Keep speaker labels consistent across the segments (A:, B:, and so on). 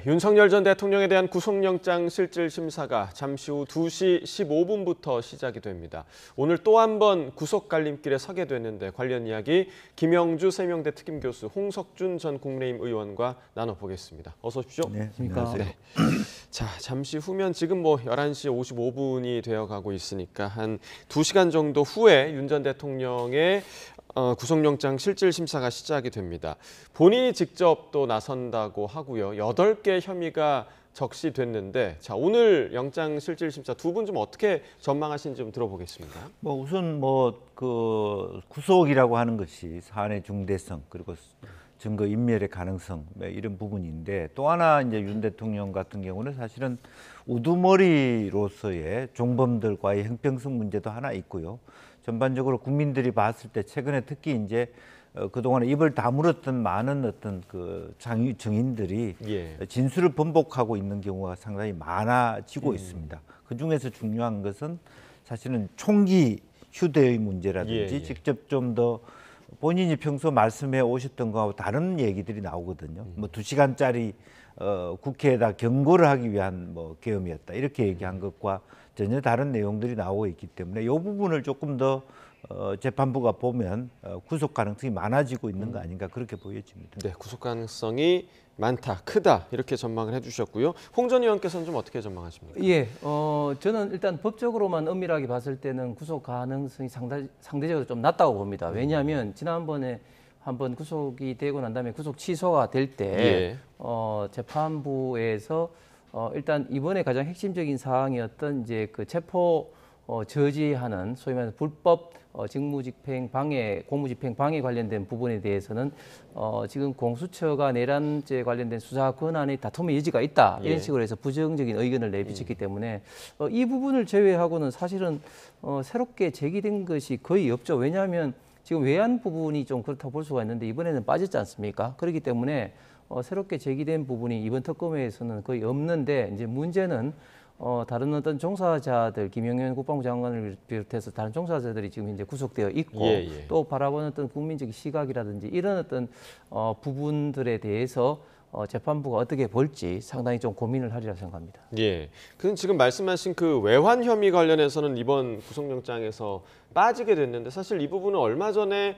A: 윤석열 전 대통령에 대한 구속영장 실질 심사가 잠시 후 2시 15분부터 시작이 됩니다. 오늘 또 한 번 구속 갈림길에 서게 됐는데 관련 이야기 김영주 세명대 특임교수, 홍석준 전 국민의힘 의원과 나눠보겠습니다. 어서 오십시오.
B: 네, 안녕하세요.
A: 네. 자, 잠시 후면 지금 11시 55분이 되어가고 있으니까 한 2시간 정도 후에 윤 전 대통령의 구속영장 실질 심사가 시작이 됩니다. 본인이 직접 또 나선다고 하고요. 8개 혐의가 적시됐는데, 자, 오늘 영장 실질 심사 두 분 좀 어떻게 전망하시는지 좀 들어보겠습니다.
B: 우선 그 구속이라고 하는 것이 사안의 중대성 그리고 증거 인멸의 가능성 이런 부분인데, 또 하나 이제 윤 대통령 같은 경우는 사실은 우두머리로서의 종범들과의 형평성 문제도 하나 있고요. 전반적으로 국민들이 봤을 때 최근에 특히 이제 그동안 입을 다물었던 많은 어떤 그 증인들이 진술을 번복하고 있는 경우가 상당히 많아지고 있습니다. 그 중에서 중요한 것은 사실은 총기 휴대의 문제라든지 직접 좀 더 본인이 평소 말씀해 오셨던 거하고 다른 얘기들이 나오거든요. 2시간짜리 국회에다 경고를 하기 위한 계엄이었다 이렇게 얘기한 것과 전혀 다른 내용들이 나오고 있기 때문에 이 부분을 조금 더 재판부가 보면 구속 가능성이 많아지고 있는 거 아닌가 그렇게 보여집니다.
A: 네, 구속 가능성이 많다, 크다 이렇게 전망을 해주셨고요. 홍 전 의원께서는 좀 어떻게 전망하십니까?
C: 예, 저는 일단 법적으로만 엄밀하게 봤을 때는 구속 가능성이 상대적으로 좀 낮다고 봅니다. 왜냐하면 지난번에 한번 구속이 되고 난 다음에 구속 취소가 될 때 재판부에서 일단 이번에 가장 핵심적인 사항이었던 이제 그 체포 저지하는 소위 말해서 불법 직무집행 방해, 공무집행 방해 관련된 부분에 대해서는 지금 공수처가 내란죄 관련된 수사 권한의 다툼의 여지가 있다 이런 식으로 해서 부정적인 의견을 내비쳤기 때문에 이 부분을 제외하고는 사실은 새롭게 제기된 것이 거의 없죠. 왜냐하면 지금 외환 부분이 좀 그렇다고 볼 수가 있는데 이번에는 빠졌지 않습니까? 그렇기 때문에 새롭게 제기된 부분이 이번 특검에서는 거의 없는데, 이제 문제는 다른 어떤 종사자들, 김영현 국방부 장관을 비롯해서 다른 종사자들이 지금 이제 구속되어 있고 또 바라보는 어떤 국민적 시각이라든지 이런 어떤 부분들에 대해서 재판부가 어떻게 볼지 상당히 좀 고민을 하리라 생각합니다.
A: 예. 그 지금 말씀하신 그 외환 혐의 관련해서는 이번 구속영장에서 빠지게 됐는데, 사실 이 부분은 얼마 전에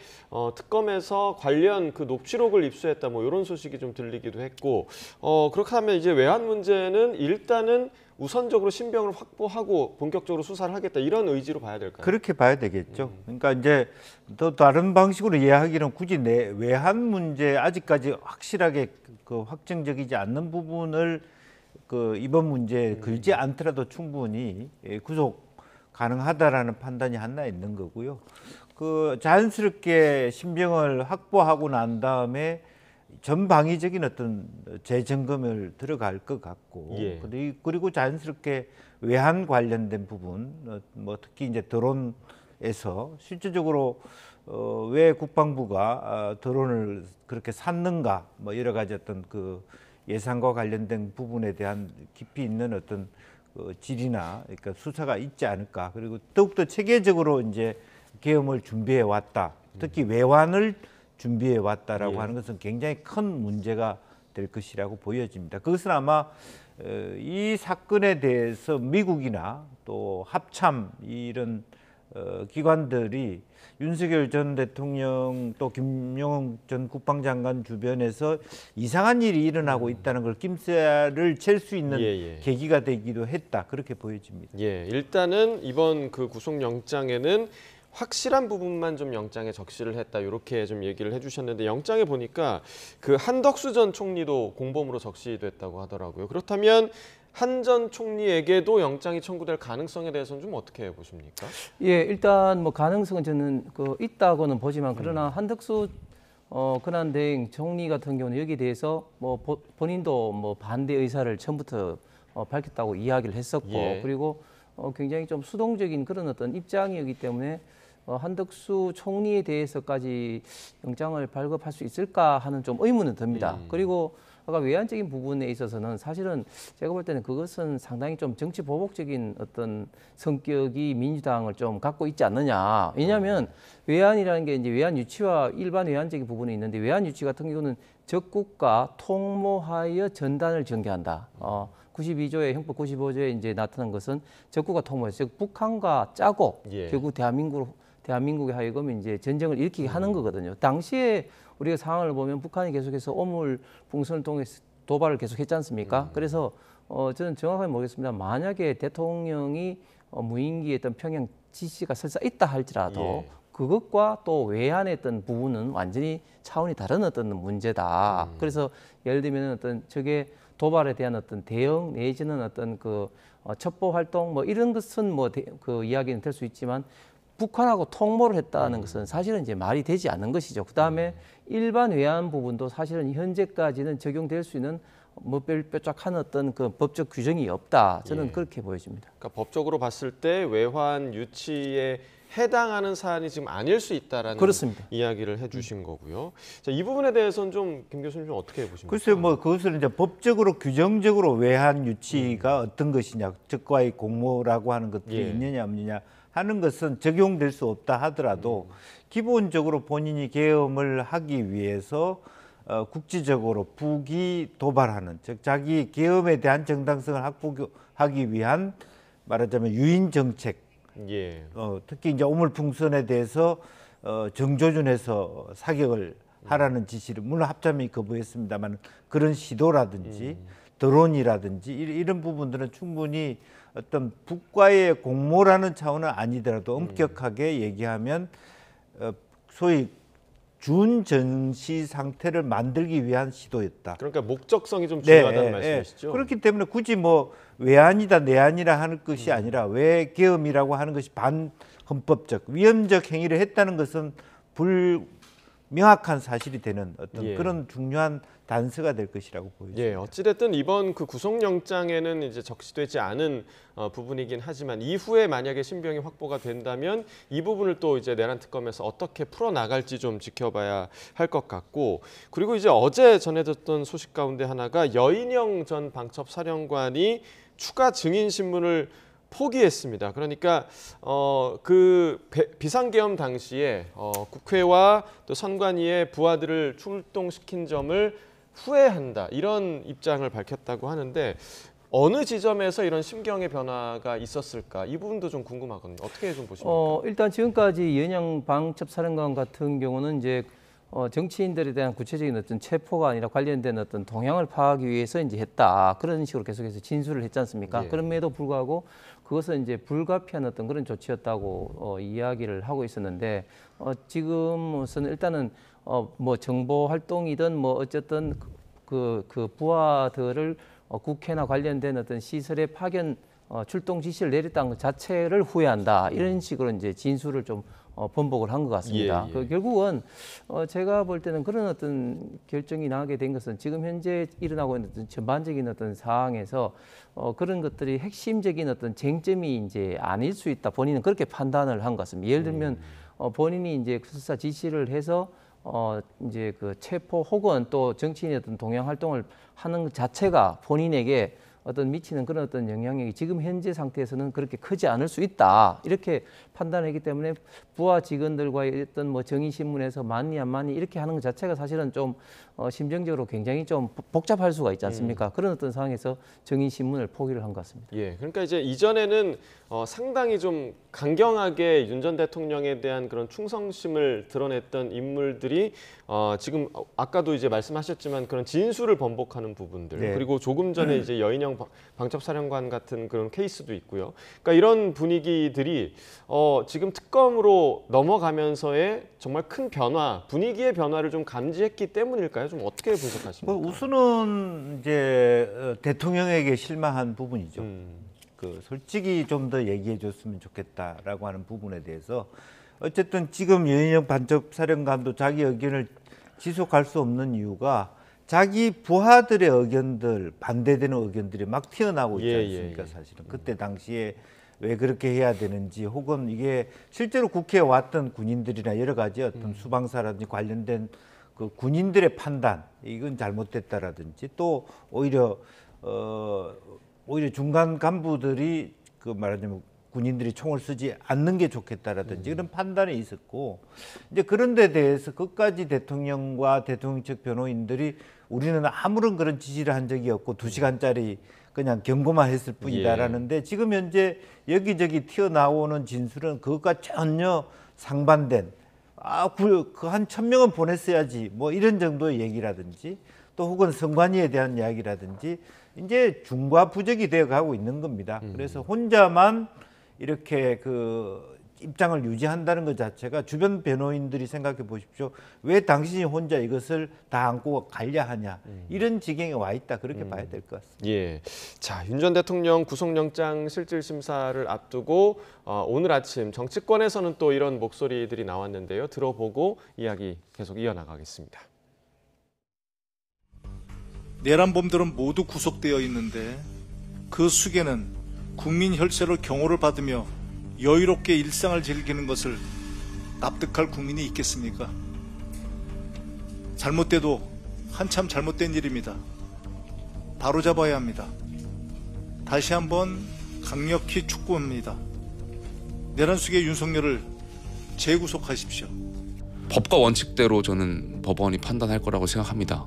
A: 특검에서 관련 그 녹취록을 입수했다 이런 소식이 좀 들리기도 했고, 그렇게 하면 이제 외환 문제는 일단은 우선적으로 신병을 확보하고 본격적으로 수사를 하겠다 이런 의지로 봐야 될까요?
B: 그렇게 봐야 되겠죠. 그러니까 이제 또 다른 방식으로 이해하기는 굳이 외환 문제 아직까지 확실하게 그 확정적이지 않는 부분을 그 이번 문제에 걸지 않더라도 충분히 구속 가능하다라는 판단이 하나 있는 거고요. 그 자연스럽게 신병을 확보하고 난 다음에 전방위적인 어떤 재점검을 들어갈 것 같고, 그리고 자연스럽게 외환 관련된 부분, 특히 이제 드론에서 실질적으로 왜 국방부가 드론을 그렇게 샀는가, 여러 가지 어떤 그 예산과 관련된 부분에 대한 깊이 있는 어떤 그 질이나 그러니까 수사가 있지 않을까. 그리고 더욱더 체계적으로 이제 계엄을 준비해 왔다. 특히 외환을 준비해 왔다라고 하는 것은 굉장히 큰 문제가 될 것이라고 보여집니다. 그것은 아마 이 사건에 대해서 미국이나 또 합참 이런 기관들이 윤석열 전 대통령 또 김용현 전 국방장관 주변에서 이상한 일이 일어나고 있다는 걸 낌새를 챌 수 있는 계기가 되기도 했다 그렇게 보여집니다.
A: 일단은 이번 그 구속영장에는 확실한 부분만 좀 영장에 적시를 했다 이렇게 좀 얘기를 해주셨는데, 영장에 보니까 그 한덕수 전 총리도 공범으로 적시됐다고 하더라고요. 그렇다면 한 전 총리에게도 영장이 청구될 가능성에 대해서는 좀 어떻게 보십니까?
C: 예, 일단 가능성은 저는 있다고는 보지만, 그러나 한덕수 권한대행 총리 같은 경우는 여기에 대해서 본인도 반대 의사를 처음부터 밝혔다고 이야기를 했었고, 그리고 굉장히 좀 수동적인 그런 어떤 입장이었기 때문에 한덕수 총리에 대해서까지 영장을 발급할 수 있을까 하는 좀 의문은 듭니다. 그리고 아까 외환적인 부분에 있어서는 사실은 제가 볼 때는 그것은 상당히 좀 정치 보복적인 어떤 성격이 민주당을 좀 갖고 있지 않느냐. 왜냐하면 외환이라는 게 이제 외환 유치와 일반 외환적인 부분이 있는데 외환 유치 같은 경우는 적국가 통모하여 전단을 전개한다. 92조의 형법 95조에 이제 나타난 것은 적국가 통모, 즉 북한과 짜고
A: 예.
C: 결국 대한민국에 하여금 이제 전쟁을 일으키게 하는 거거든요. 당시에 우리가 상황을 보면 북한이 계속해서 오물풍선을 통해서 도발을 계속했지 않습니까? 그래서 저는 정확하게 모르겠습니다. 만약에 대통령이 무인기에 있던 평양 지시가 설사 있다 할지라도
A: 예.
C: 그것과 또 외환의 어떤 부분은 완전히 차원이 다른 어떤 문제다. 그래서 예를 들면 어떤 저게 도발에 대한 어떤 대응 내지는 어떤 그 첩보 활동 뭐 이런 것은 뭐 그 이야기는 될 수 있지만 북한하고 통모를 했다는 것은 사실은 이제 말이 되지 않는 것이죠. 그 다음에 일반 외환 부분도 사실은 현재까지는 적용될 수 있는 뭐 뾰족한 어떤 그 법적 규정이 없다. 저는
A: 예.
C: 그렇게 보여집니다.
A: 그러니까 법적으로 봤을 때 외환 유치에 해당하는 사안이 지금 아닐 수 있다라는
C: 그렇습니다.
A: 이야기를 해주신 거고요. 자, 이 부분에 대해서는 좀 김 교수님 좀 어떻게 보십니까?
B: 글쎄요, 뭐 그것을 이제 법적으로 규정적으로 외환 유치가 어떤 것이냐, 적과의 공모라고 하는 것들이
A: 예.
B: 있느냐 없느냐 하는 것은 적용될 수 없다 하더라도 기본적으로 본인이 계엄을 하기 위해서 국지적으로 북이 도발하는, 즉 자기 계엄에 대한 정당성을 확보하기 위한 말하자면 유인 정책.
A: 예.
B: 특히 이제 오물풍선에 대해서 정조준에서 사격을 하라는 지시를 물론 합참이 거부했습니다만 그런 시도라든지 드론이라든지 이런 부분들은 충분히 어떤 북과의 공모라는 차원은 아니더라도 엄격하게 얘기하면 소위 준전시 상태를 만들기 위한 시도였다.
A: 그러니까 목적성이 좀 중요하다는
B: 네,
A: 말씀이시죠?
B: 그렇기 때문에 굳이 뭐 외환이다 내환이라 하는 것이 아니라 외계엄이라고 하는 것이 반헌법적 위헌적 행위를 했다는 것은 명확한 사실이 되는 어떤
A: 예.
B: 그런 중요한 단서가 될 것이라고 보입니다.
A: 예, 어찌됐든 이번 그 구속영장에는 이제 적시되지 않은 부분이긴 하지만 이후에 만약에 신병이 확보가 된다면 이 부분을 또 이제 내란 특검에서 어떻게 풀어 나갈지 좀 지켜봐야 할 것 같고, 그리고 이제 어제 전해졌던 소식 가운데 하나가 여인영 전 방첩사령관이 추가 증인 신문을 포기했습니다. 그러니까 그 비상계엄 당시에 국회와 또 선관위의 부하들을 출동시킨 점을 후회한다, 이런 입장을 밝혔다고 하는데 어느 지점에서 이런 심경의 변화가 있었을까, 이 부분도 좀 궁금하거든요. 어떻게 좀 보십니까?
C: 일단 지금까지 연영 방첩사령관 같은 경우는 이제 정치인들에 대한 구체적인 어떤 체포가 아니라 관련된 어떤 동향을 파악하기 위해서 이제 했다, 그런 식으로 계속해서 진술을 했지 않습니까?
A: 예.
C: 그럼에도 불구하고 그것은 이제 불가피한 어떤 그런 조치였다고 이야기를 하고 있었는데 지금은 일단은 뭐 정보 활동이든 뭐 어쨌든 그 부하들을 국회나 관련된 어떤 시설에 파견 출동 지시를 내렸다는 것 자체를 후회한다, 이런 식으로 이제 진술을 좀 번복을 한 것 같습니다.
A: 예, 예.
C: 그 결국은 제가 볼 때는 그런 어떤 결정이 나게 된 것은 지금 현재 일어나고 있는 어떤 전반적인 어떤 상황에서 그런 것들이 핵심적인 어떤 쟁점이 이제 아닐 수 있다, 본인은 그렇게 판단을 한 것 같습니다. 예를 들면 본인이 이제 수사 지시를 해서 이제 그 체포 혹은 또 정치인의 어떤 동향 활동을 하는 것 자체가 본인에게 어떤 미치는 그런 어떤 영향력이 지금 현재 상태에서는 그렇게 크지 않을 수 있다, 이렇게 판단했기 때문에 부하 직원들과의 어떤 뭐 정의 신문에서 맞니 안 맞니 이렇게 하는 것 자체가 사실은 좀 심정적으로 굉장히 좀 복잡할 수가 있지 않습니까? 그런 어떤 상황에서 정의 신문을 포기를 한 것 같습니다.
A: 예, 그러니까 이제 이전에는 상당히 좀 강경하게 윤 전 대통령에 대한 그런 충성심을 드러냈던 인물들이 지금 아까도 이제 말씀하셨지만 그런 진술을 번복하는 부분들,
B: 네.
A: 그리고 조금 전에 이제 여인영 방첩사령관 같은 그런 케이스도 있고요. 그러니까 이런 분위기들이 지금 특검으로 넘어가면서의 정말 큰 변화, 분위기의 변화를 좀 감지했기 때문일까요? 좀 어떻게 분석하십니까?
B: 뭐 우선은 이제 대통령에게 실망한 부분이죠. 그 솔직히 좀 더 얘기해 줬으면 좋겠다라고 하는 부분에 대해서 어쨌든 지금 여인영 방첩사령관도 자기 의견을 지속할 수 없는 이유가 자기 부하들의 의견들, 반대되는 의견들이 막 튀어나오고 있지 않습니까? 사실은 그때 당시에 왜 그렇게 해야 되는지, 혹은 이게 실제로 국회에 왔던 군인들이나 여러 가지 어떤 수방사라든지 관련된 그 군인들의 판단 이건 잘못됐다라든지 또 오히려 중간 간부들이 그 말하자면 군인들이 총을 쓰지 않는 게 좋겠다라든지 그런 판단이 있었고 이제 그런 데 대해서 끝까지 대통령과 대통령 측 변호인들이 우리는 아무런 그런 지시를 한 적이 없고 2시간짜리 그냥 경고만 했을 뿐이다라는데 지금 현재 여기저기 튀어나오는 진술은 그것과 전혀 상반된 그 한 1000명은 보냈어야지 뭐 이런 정도의 얘기라든지 또 혹은 선관위에 대한 이야기라든지 이제 중과부적이 되어 가고 있는 겁니다. 그래서 혼자만 이렇게 그 입장을 유지한다는 것 자체가 주변 변호인들이 생각해 보십시오. 왜 당신이 혼자 이것을 다 안고 가려 하냐. 이런 지경에 와 있다. 그렇게 봐야 될 것 같습니다.
A: 예. 자, 윤 전 대통령 구속영장 실질 심사를 앞두고 오늘 아침 정치권에서는 또 이런 목소리들이 나왔는데요. 들어보고 이야기 계속 이어나가겠습니다.
D: 내란범들은 모두 구속되어 있는데 그 숙에는 국민 혈세로 경호를 받으며 여유롭게 일상을 즐기는 것을 납득할 국민이 있겠습니까? 잘못돼도 한참 잘못된 일입니다. 바로잡아야 합니다. 다시 한번 강력히 촉구합니다. 내란 숙의 윤석열을 재구속하십시오.
E: 법과 원칙대로 저는 법원이 판단할 거라고 생각합니다.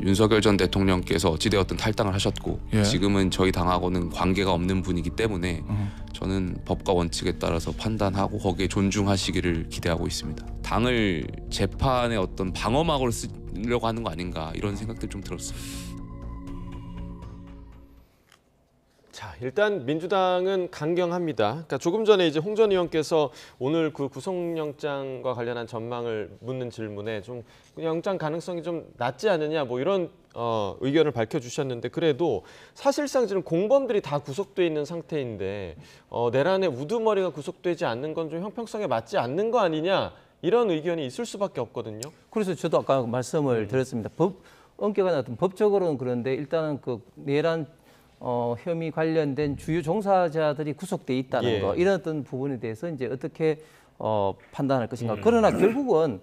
E: 윤석열 전 대통령께서 어찌되었든 탈당을 하셨고 지금은 저희 당하고는 관계가 없는 분이기 때문에 저는 법과 원칙에 따라서 판단하고 거기에 존중하시기를 기대하고 있습니다. 당을 재판의 어떤 방어막으로 쓰려고 하는 거 아닌가 이런 생각들 좀 들었어요.
A: 자, 일단 민주당은 강경합니다. 그러니까 조금 전에 이제 홍 전 의원께서 오늘 그 구속영장과 관련한 전망을 묻는 질문에 좀 영장 가능성이 좀 낮지 않느냐 뭐 이런 의견을 밝혀주셨는데 그래도 사실상 지금 공범들이 다 구속돼 있는 상태인데 내란의 우두머리가 구속되지 않는 건 좀 형평성에 맞지 않는 거 아니냐 이런 의견이 있을 수밖에 없거든요.
C: 그래서 저도 아까 말씀을 드렸습니다. 엄격한 어떤 법적으로는 그런데 일단은 그 내란 혐의 관련된 주요 종사자들이 구속돼 있다는 거 이런 어떤 부분에 대해서 이제 어떻게 판단할 것인가. 그러나 결국은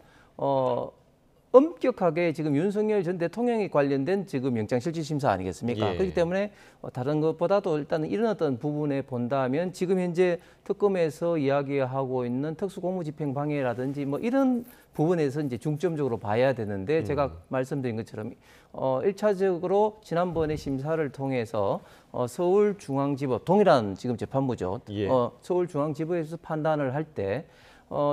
C: 엄격하게 지금 윤석열 전 대통령에 관련된 지금 영장실질심사 아니겠습니까?
A: 예.
C: 그렇기 때문에 다른 것보다도 일단은 이런 어떤 부분에 본다면 지금 현재 특검에서 이야기하고 있는 특수공무집행 방해라든지 뭐 이런 부분에서 이제 중점적으로 봐야 되는데 제가 말씀드린 것처럼 1차적으로 지난번에 심사를 통해서 서울중앙지법 동일한 지금 재판부죠.
A: 예.
C: 서울중앙지법에서 판단을 할 때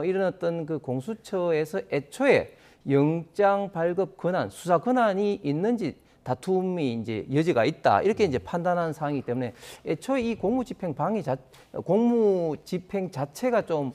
C: 이런 어떤 그 공수처에서 애초에 영장 발급 권한, 수사 권한이 있는지 다툼이 이제 여지가 있다 이렇게 이제 판단한 사항이기 때문에 애초에 이 공무집행 자체가 좀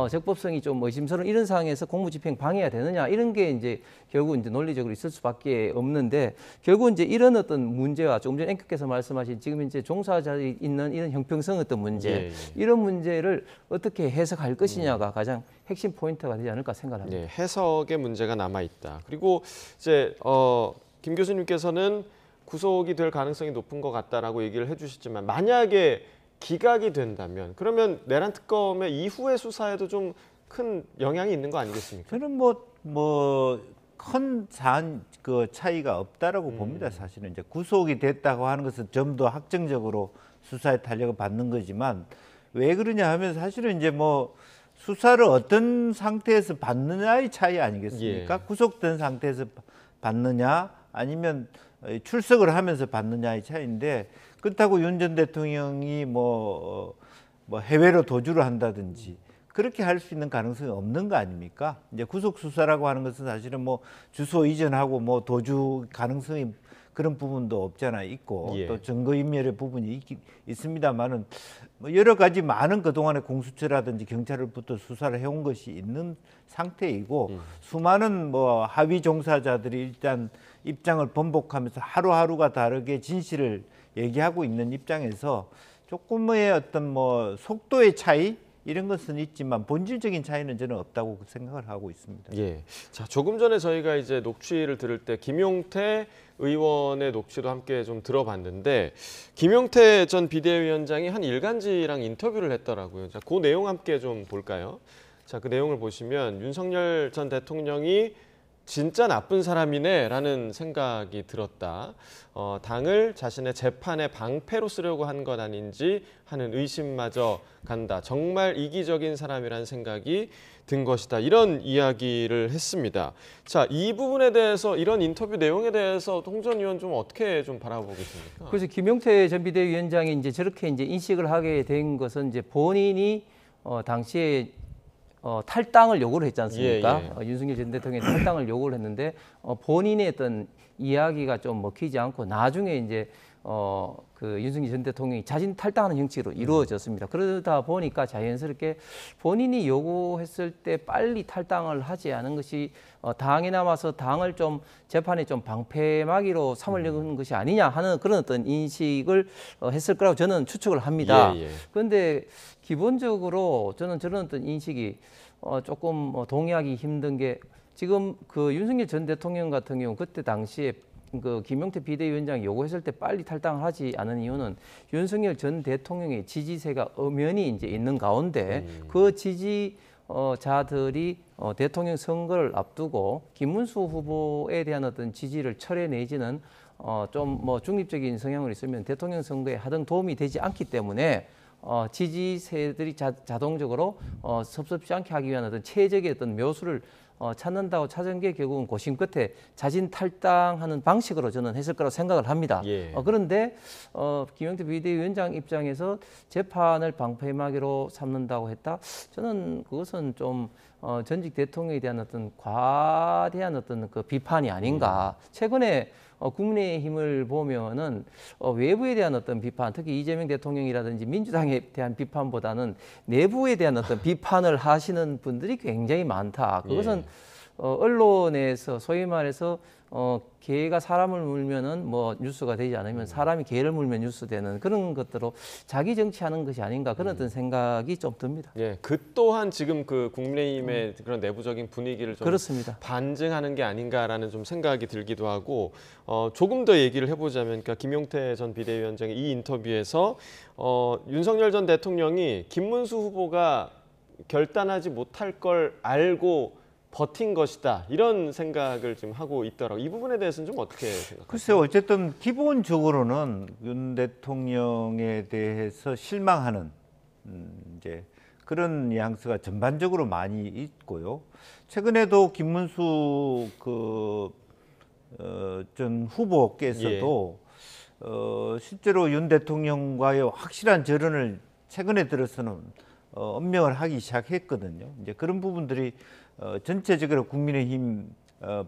C: 적법성이 좀 의심스러운 이런 상황에서 공무집행 방해가 되느냐 이런 게 이제 결국 이제 논리적으로 있을 수밖에 없는데 결국 이제 이런 어떤 문제와 조금 전에 앵커께서 말씀하신 지금 이제 종사자들이 있는 이런 형평성 어떤 문제 이런 문제를 어떻게 해석할 것이냐가 가장 핵심 포인트가 되지 않을까 생각합니다.
A: 네, 해석의 문제가 남아 있다. 그리고 이제 김 교수님께서는 구속이 될 가능성이 높은 것 같다라고 얘기를 해주셨지만 만약에 기각이 된다면 그러면 내란 특검의 이후의 수사에도 좀 큰 영향이 있는 거 아니겠습니까?
B: 저는 큰 그 차이가 없다라고 봅니다. 사실은 이제 구속이 됐다고 하는 것은 좀 더 확정적으로 수사에 탄력을 받는 거지만 왜 그러냐 하면 사실은 이제 수사를 어떤 상태에서 받느냐의 차이 아니겠습니까?
A: 예.
B: 구속된 상태에서 받느냐 아니면 출석을 하면서 받느냐의 차이인데 그렇다고 윤 전 대통령이 해외로 도주를 한다든지 그렇게 할 수 있는 가능성이 없는 거 아닙니까? 이제 구속 수사라고 하는 것은 사실은 주소 이전하고 도주 가능성이 그런 부분도 없잖아 있고
A: 예.
B: 또 증거인멸의 부분이 있습니다만은 여러 가지 많은 그동안의 공수처라든지 경찰로부터 수사를 해온 것이 있는 상태이고 수많은 하위 종사자들이 일단 입장을 번복하면서 하루하루가 다르게 진실을 얘기하고 있는 입장에서 조금의 어떤 속도의 차이 이런 것은 있지만 본질적인 차이는 저는 없다고 생각을 하고 있습니다.
A: 예. 자, 조금 전에 저희가 이제 녹취를 들을 때 김용태 의원의 녹취도 함께 좀 들어봤는데 김용태 전 비대위원장이 한 일간지랑 인터뷰를 했더라고요. 자, 그 내용 함께 좀 볼까요? 자, 그 내용을 보시면 윤석열 전 대통령이 진짜 나쁜 사람이네라는 생각이 들었다. 당을 자신의 재판의 방패로 쓰려고 한 것 아닌지 하는 의심마저 간다. 정말 이기적인 사람이라는 생각이 든 것이다. 이런 이야기를 했습니다. 자, 이 부분에 대해서 이런 인터뷰 내용에 대해서 홍 전 의원 좀 어떻게 좀 바라보고 계십니까?
C: 그래서 김용태 전 비대위원장이 이제 저렇게 이제 인식을 하게 된 것은 이제 본인이 당시에 탈당을 요구를 했지 않습니까?
A: 예, 예.
C: 윤석열 전 대통령이 탈당을 요구를 했는데 본인의 어떤 이야기가 좀 먹히지 않고 나중에 이제 그 윤석열 전 대통령이 자진 탈당하는 형식으로 이루어졌습니다. 그러다 보니까 자연스럽게 본인이 요구했을 때 빨리 탈당을 하지 않은 것이 당에 남아서 당을 좀 재판에 좀 방패막이로 삼으려는 것이 아니냐 하는 그런 어떤 인식을 했을 거라고 저는 추측을 합니다.
A: 예, 예.
C: 그런데 기본적으로 저는 저런 어떤 인식이 조금 동의하기 힘든 게 지금 그 윤석열 전 대통령 같은 경우 그때 당시에 그 김용태 비대위원장이 요구했을 때 빨리 탈당을 하지 않은 이유는 윤석열 전 대통령의 지지세가 엄연히 이제 있는 가운데 그 지지자들이 대통령 선거를 앞두고 김문수 후보에 대한 어떤 지지를 철회내지는 좀 뭐 중립적인 성향을 있으면 대통령 선거에 하등 도움이 되지 않기 때문에 지지세들이 자동적으로 섭섭지 않게 하기 위한 어떤 최적의 어떤 묘수를 찾는다고 찾은 게 결국은 고심 끝에 자진 탈당하는 방식으로 저는 했을 거라고 생각을 합니다.
A: 예.
C: 그런데 김용태 비대위원장 입장에서 재판을 방패막이로 삼는다고 했다. 저는 그것은 좀 전직 대통령에 대한 어떤 과대한 어떤 그 비판이 아닌가. 최근에 국민의힘을 보면은 외부에 대한 어떤 비판, 특히 이재명 대통령이라든지 민주당에 대한 비판보다는 내부에 대한 어떤 비판을 하시는 분들이 굉장히 많다. 그것은 언론에서 소위 말해서 개가 사람을 물면은 뭐 뉴스가 되지 않으면 사람이 개를 물면 뉴스 되는 그런 것들로 자기 정치하는 것이 아닌가 그런 어떤 생각이 좀 듭니다.
A: 예, 그 또한 지금 그 국민의힘의 그런 내부적인 분위기를 좀
C: 그렇습니다.
A: 반증하는 게 아닌가라는 좀 생각이 들기도 하고 조금 더 얘기를 해보자면 그러니까 김용태 전 비대위원장의 이 인터뷰에서 윤석열 전 대통령이 김문수 후보가 결단하지 못할 걸 알고 버틴 것이다 이런 생각을 지금 하고 있더라고요. 이 부분에 대해서는 좀 어떻게 생각하세요?
B: 글쎄요, 어쨌든 기본적으로는 윤 대통령에 대해서 실망하는 이제 그런 뉘앙스가 전반적으로 많이 있고요. 최근에도 김문수 전 후보께서도 실제로 윤 대통령과의 확실한 절연을 최근에 들어서는 언명을 하기 시작했거든요. 이제 그런 부분들이 전체적으로 국민의힘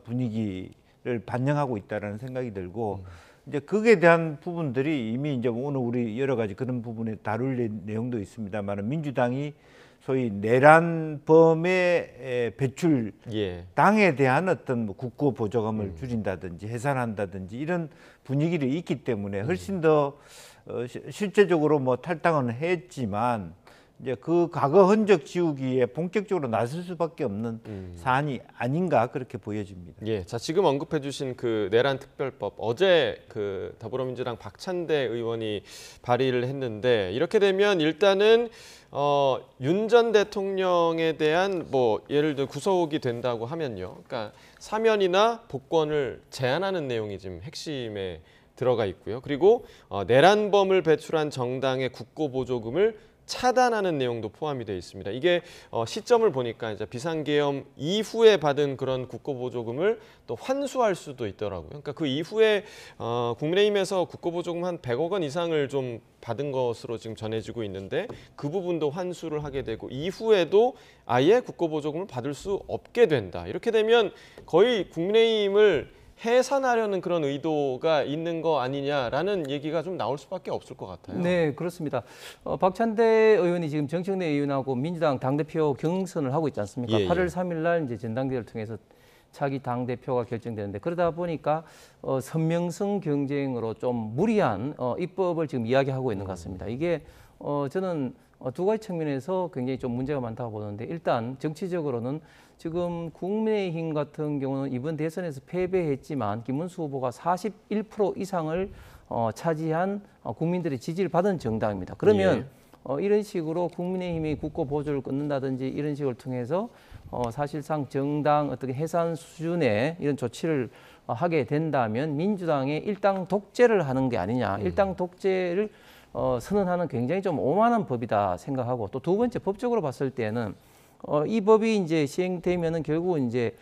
B: 분위기를 반영하고 있다라는 생각이 들고 이제 그에 대한 부분들이 이미 이제 오늘 우리 여러 가지 그런 부분에 다룰 내용도 있습니다만 민주당이 소위 내란범의 배출 당에 대한 어떤 뭐 국고 보조금을 줄인다든지 해산한다든지 이런 분위기를 있기 때문에 훨씬 더 실제적으로 뭐 탈당은 했지만 이제 그 과거 흔적 지우기에 본격적으로 나설 수밖에 없는 사안이 아닌가 그렇게 보여집니다.
A: 예, 자 지금 언급해주신 그 내란 특별법 어제 그 더불어민주당 박찬대 의원이 발의를 했는데 이렇게 되면 일단은 윤 전 대통령에 대한 뭐 예를 들어 구속이 된다고 하면요, 그러니까 사면이나 복권을 제한하는 내용이 지금 핵심에 들어가 있고요. 그리고 내란범을 배출한 정당의 국고보조금을 차단하는 내용도 포함이 되어 있습니다. 이게 시점을 보니까 이제 비상계엄 이후에 받은 그런 국고보조금을 또 환수할 수도 있더라고요. 그러니까 그 이후에 국민의힘에서 국고보조금 한 100억 원 이상을 좀 받은 것으로 지금 전해지고 있는데 그 부분도 환수를 하게 되고 이후에도 아예 국고보조금을 받을 수 없게 된다. 이렇게 되면 거의 국민의힘을 해산하려는 그런 의도가 있는 거 아니냐라는 얘기가 좀 나올 수밖에 없을 것 같아요.
C: 네, 그렇습니다. 박찬대 의원이 지금 정청래 의원하고 민주당 당대표 경선을 하고 있지 않습니까? 8월 3일 날 이제 전당대회를 통해서 차기 당대표가 결정되는데 그러다 보니까 선명성 경쟁으로 좀 무리한 입법을 지금 이야기하고 있는 것 같습니다. 이게 저는 두 가지 측면에서 굉장히 좀 문제가 많다고 보는데 일단 정치적으로는 지금 국민의힘 같은 경우는 이번 대선에서 패배했지만 김문수 후보가 41% 이상을 차지한 국민들의 지지를 받은 정당입니다. 그러면 이런 식으로 국민의힘이 국고 보조를 끊는다든지 이런 식을 통해서 사실상 정당 어떻게 해산 수준의 이런 조치를 하게 된다면 민주당의 일당 독재를 하는 게 아니냐. 일당 독재를 선언하는 굉장히 좀 오만한 법이다 생각하고, 또 두 번째 법적으로 봤을 때는 이 법이 이제 시행되면은 결국 이제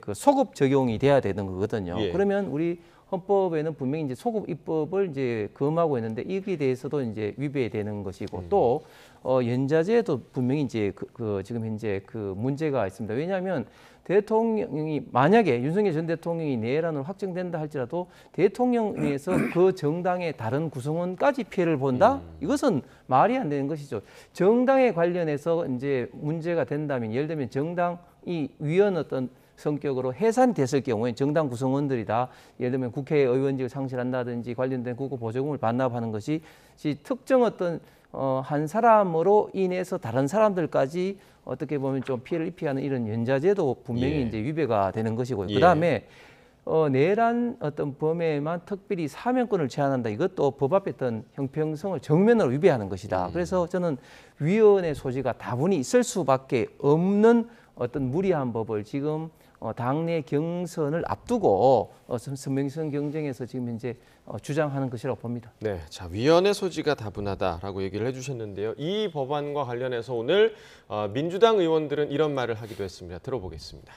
C: 그 소급 적용이 돼야 되는 거거든요.
A: 예.
C: 그러면 우리 헌법에는 분명히 이제 소급 입법을 이제 금하고 있는데 여기에 대해서도 이제 위배되는 것이고, 또 연좌제도 분명히 이제 지금 현재 그 문제가 있습니다. 왜냐하면 대통령이 만약에 윤석열 전 대통령이 내란으로 확정된다 할지라도 대통령에서 그 정당의 다른 구성원까지 피해를 본다? 이것은 말이 안 되는 것이죠. 정당에 관련해서 이제 문제가 된다면, 예를 들면 정당이 위헌 어떤 성격으로 해산됐을 경우에 정당 구성원들이 다 예를 들면 국회의원직을 상실한다든지 관련된 국고 보조금을 반납하는 것이 특정 어떤 한 사람으로 인해서 다른 사람들까지 어떻게 보면 좀 피해를 입히게 하는 이런 연좌제도 분명히
A: 예.
C: 이제 위배가 되는 것이고요.
A: 예.
C: 그다음에 내란 어떤 범에만 특별히 사면권을 제한한다. 이것도 법 앞에 어떤 형평성을 정면으로 위배하는 것이다. 그래서 저는 위헌의 소지가 다분히 있을 수밖에 없는 어떤 무리한 법을 지금 당내 경선을 앞두고 선명성 경쟁에서 지금 현재 주장하는 것이라고 봅니다.
A: 네, 자, 위헌의 소지가 다분하다라고 얘기를 해주셨는데요. 이 법안과 관련해서 오늘 민주당 의원들은 이런 말을 하기도 했습니다. 들어보겠습니다.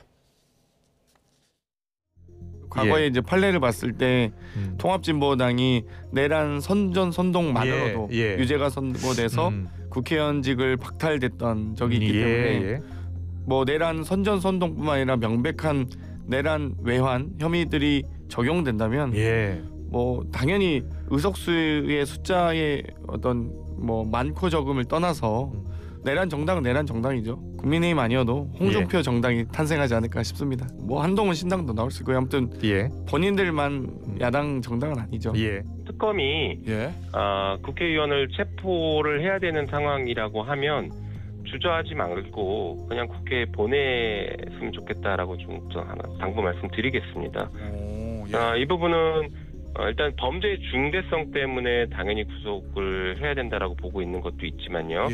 F: 과거에 이제 판례를 봤을 때 통합진보당이 내란 선동만으로도 유죄가 선고돼서 국회의원직을 박탈됐던 적이 있기 때문에 뭐 내란 선동뿐만 아니라 명백한 내란 외환 혐의들이 적용된다면 뭐 당연히 의석수의 숫자의 어떤 뭐 많고 적음을 떠나서 내란 정당은 내란 정당이죠. 국민의힘 아니어도 홍준표 정당이 탄생하지 않을까 싶습니다. 뭐 한동훈 신당도 나올 수 있고요. 아무튼 본인들만 야당 정당은 아니죠.
G: 특검이 국회의원을 체포를 해야 되는 상황이라고 하면 주저하지 말고 그냥 국회에 보냈으면 좋겠다라고 좀 하나 당부 말씀드리겠습니다. 이 부분은 일단 범죄의 중대성 때문에 당연히 구속을 해야 된다라고 보고 있는 것도 있지만요.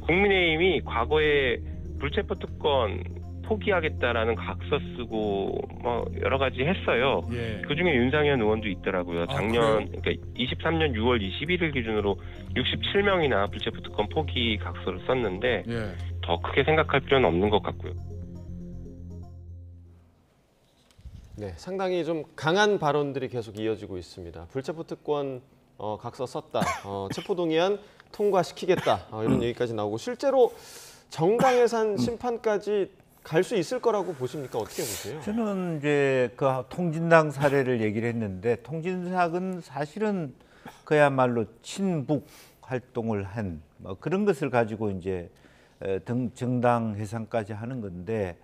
G: 국민의힘이 과거에 불체포 특권 포기하겠다라는 각서 쓰고 뭐 여러 가지 했어요. 그중에 윤상현 의원도 있더라고요. 작년 그러니까 23년 6월 21일 기준으로 67명이나 불체포 특권 포기 각서를 썼는데 더 크게 생각할 필요는 없는 것 같고요.
A: 네, 상당히 좀 강한 발언들이 계속 이어지고 있습니다. 불체포 특권 각서 썼다, 체포동의안 통과시키겠다, 이런 얘기까지 나오고, 실제로 정당해산 심판까지 갈 수 있을 거라고 보십니까? 어떻게 보세요?
B: 저는 이제 그 통진당 사례를 얘기를 했는데, 통진당은 사실은 그야말로 친북 활동을 한 뭐 그런 것을 가지고 이제 정당 해산까지 하는 건데,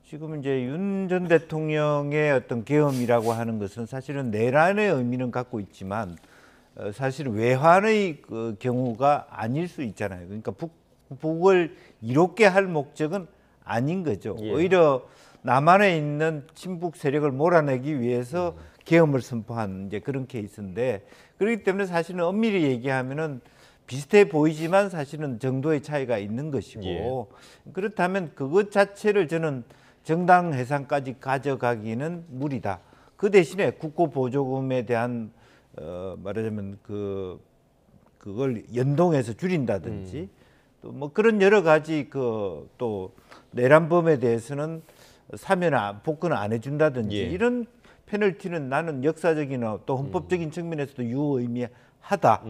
B: 지금 이제 윤 전 대통령의 어떤 계엄이라고 하는 것은 사실은 내란의 의미는 갖고 있지만 사실 외환의 그 경우가 아닐 수 있잖아요. 그러니까 북을 이롭게 할 목적은 아닌 거죠. 오히려 남한에 있는 친북 세력을 몰아내기 위해서 계엄을 선포한 이제 그런 케이스인데, 그렇기 때문에 사실은 엄밀히 얘기하면은 비슷해 보이지만 사실은 정도의 차이가 있는 것이고, 그렇다면 그것 자체를 저는 정당 해산까지 가져가기는 무리다. 그 대신에 국고 보조금에 대한 말하자면 그걸 연동해서 줄인다든지 또 뭐 그런 여러 가지 또 내란범에 대해서는 복권을 안 해준다든지 이런 페널티는 나는 역사적이나 또 헌법적인 측면에서도 유의미하다.